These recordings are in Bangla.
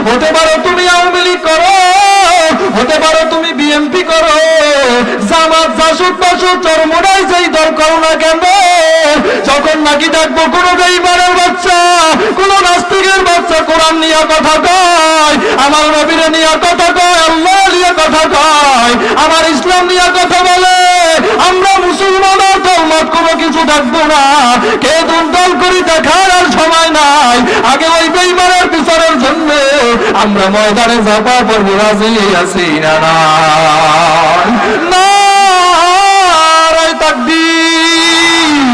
হতে পারো তুমি আওয়ামী লীগ করো, হতে পারো তুমি বিএনপি করো, জামাত জাসদ বাসদ চরমোনাই যেই দল করো না কেন, যখন নাকি দেখবো কোনো বেঈমানের বাচ্চা, কোন নাস্তিকের বাচ্চা কোরআন নিয়ে কথা কয়, আমার নবীরে নিয়ে কথা কয়, আল্লাহ নিয়ে কথা কয়, আমার ইসলাম নিয়ে কথা বলে, আমরা মুসলমান আর দলমত কোনো কিছু দেখবো না। কে দল করি দেখার আর সময় নাই, আগে ওই বেঈমানের বিচারের জন্য আমরা ময়দানে ঝাঁপা পড়বো, রাজি আছি না? নারায়ে তাকবীর।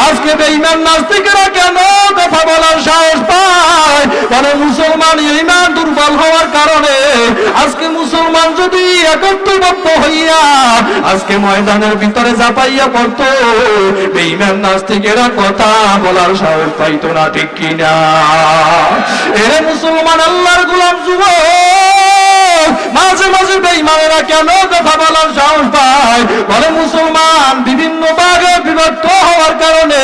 আজকে বেঈমান নাস্তিকেরা কেন কথা বলার সাহস পায়? বলে মুসলমান ঈমান দুর্বল হওয়ার কারণে। আজকে মুসলমান যদি একত্রবদ্ধ হইয়া আজকে ময়দানের ভিতরে ঝাঁপাইয়া পড়তো, বেঈমান নাস্তিকেরা কথা বলার সাহস পাইতো না, ঠিক কিনা? এরে মুসলমান আল্লাহর গোলাম যুবক, মাঝে মাঝে বেঈমানেরা কেন কথা বলার সাহস পায়? বলে মুসলমান বিভিন্ন ভাগে বিভক্ত হওয়ার কারণে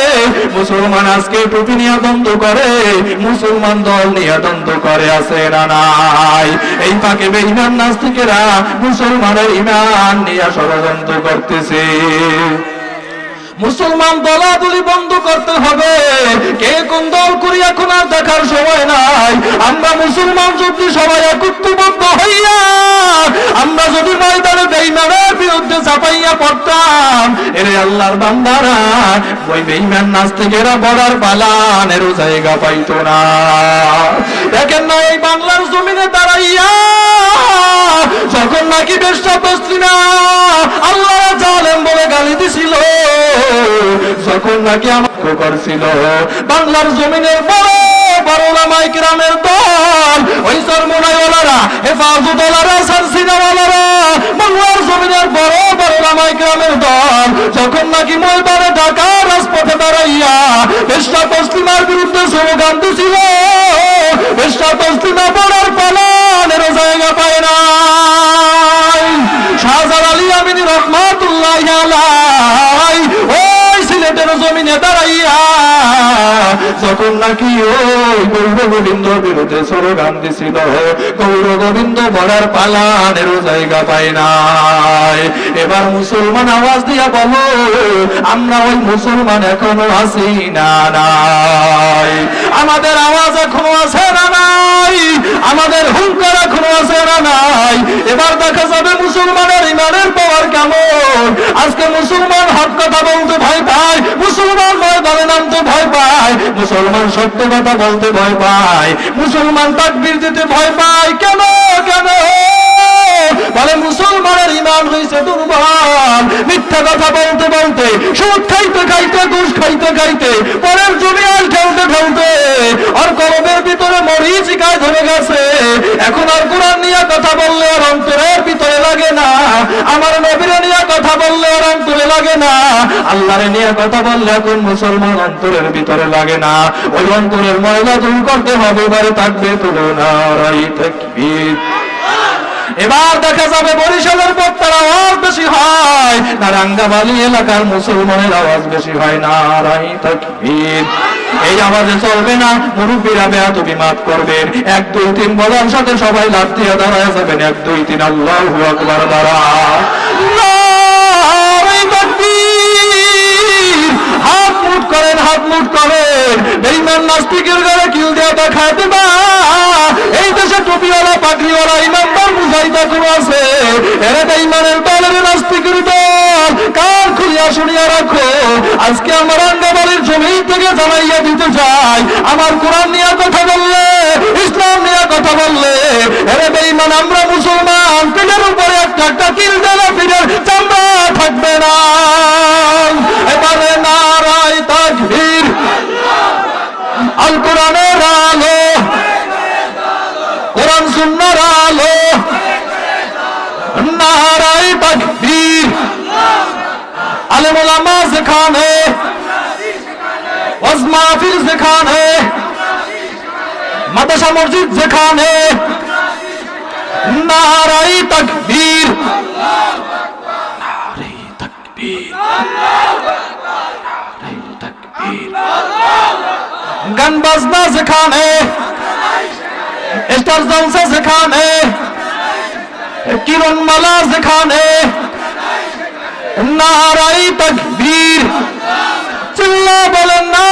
মুসলমান আজকে টুপি নিয়ে দ্বন্দ্ব করে, মুসলমান দল নিয়ে দ্বন্দ্ব করে, আছে না নাই? এই ফাঁকে বেঈমান নাস্তিকেরা মুসলমানের ঈমান নিয়ে ষড়যন্ত্র করতেছে। মুসলমান দলাদলি বন্ধ করতে হবে। কে কোন দল করি এখন আর দেখার সময় নাই। আমরা মুসলমান যদি সবাই একত্রবদ্ধ হইয়া আমরা যদি ময়দানে বেঈমানের বিরুদ্ধে ঝাঁপাইয়া পড়তাম, এরে আল্লাহর বান্দারা, ওই বেঈমান নাস্তিকেরা বর্ডার পালানেরও জায়গা পাইতো না। দেখেন না এই বাংলার জমিনে দাঁড়াইয়া যখন নাকি বেশ্যা তসলিমা আল্লাহ জালেম বলে গালি দিছিল, যখন নাকি আমাকে করছিল, বাংলার জমিনের বড় বড় ওলামায়ে কেরামের দল, ওই চরমোনাইওয়ালারা, হেফাজতওয়ালারা, সানসিনাওয়ালারা, বাংলার জমিনের বড় বড় ওলামায়ে কেরামের দল যখন নাকি ময়দানে ঢাকার রাজপথে দাঁড়াইয়া বেশ্যা তসলিমার বিরুদ্ধে স্লোগান দিছিল, বেশ্যা তসলিমা বর্ডার পালানেরও জায়গা পায় না। শাহজালাল আলী আমিনী রহমাতুল্লাহি আলাইহি ওই সিলেটের জমিনে দাঁড়াইয়া যখন নাকি ওই গৌর গোবিন্দর বিরুদ্ধে স্লোগান দিছিল, গৌর গোবিন্দ বর্ডার পালানেরও জায়গা পায় নাই। এবার মুসলমান আওয়াজ দিয়া বলো, আমরা ওই মুসলমান এখনো আছি না নাই? আমাদের আওয়াজ এখনো আছে না নাই? আমাদের হুঙ্কার এখনো আছে না নাই? এবার দেখা যাবে মুসলমানের ঈমানের পাওয়ার কেমন। আজকে মুসলমান হক কথা বলতে ভয় পায়, মুসলমান ময়দানে নামতে ভয় পায়, মুসলমান সত্য কথা বলতে ভয় পায়, মুসলমান তাকবীর দিতে ভয় পায়। কেন কেন? বলে মুসলমানের ঈমান হইছে দুর্বল। মিথ্যা কথা বলতে বলতে, সুদ খাইতে খাইতে, ঘুষ খাইতে খাইতে, পরের জমি আল ঠেলতে ঠেলতে আর কলমের ভিতরে মরিচিকায় ধরে গেছে। এখন আর কোরআন নিয়ে কথা বললে আর অন্তরের ভিতরে লাগে না, আমার নবীর নিয়ে কথা বললে আর অন্তরে লাগে না, আল্লাহর নিয়ে কথা বললে এখন মুসলমান অন্তরের ভিতরে লাগে না। ওই অন্তরের ময়লা দূর করতে হবে। এবারে থাকবে নারায়ে তাকবীর। এবার দেখা যাবে বরিশালের বক্তার আওয়াজ বেশি হয় না রাঙ্গামালী এলাকার মুসলমানের আওয়াজ বেশি হয়। নারায়ে তাকবীর। এই আওয়াজে চলবে না। মুরব্বীরা বেয়াদবি মাফ করবেন। 1 2 3 বলার সাথে সবাই লাফ দিয়ে দাঁড়ায় যাবেন। 1 2 3 আল্লাহু আকবার। নারায়ে তাকবীর। হাত মুঠ করেন, হাত মুঠ করেন। বেঈমান নাস্তিকের ঘরে কিল দিয়ে দেখায় দেবা এই দেশে টুপিওয়ালা পাগড়িওয়ালা ইমানদার মুজাহিদ কোন আছে? এরা বেঈমানের দলের নাস্তিকের দল। কান খুলিয়া শুনিয়া রাখো, আজকে আমার রাঙ্গামালীর জমি থেকে জানাইয়া দিতে চাই, আমার কোরআন নিয়ে কথা বললে, ইসলাম নিয়ে কথা বললে, এরা বেঈমান আমরা মুসলমান পেটের উপরে একটা একটা কিল দিলে পিঠের চামড়া থাকবে না। এবারে নারায়ে তাকবীর। আল কোরআনের আলো, কোরআন সুন্নাহর আলো। নারায়ে তাকবীর। আলেম ওলামা যেখানে, ওয়াজ মাহফিল যেখানে, মাদ্রাসা মসজিদ যেখানে, নারায়ে তাকবীর। নারায়ে তাকবীর। নারায়ে তাকবীর। গান বাজনা যেখানে, স্টার জলসা যেখানে, কিরণমালা যেখানে, নারাই তাকবীর, চিল্লা বলেন না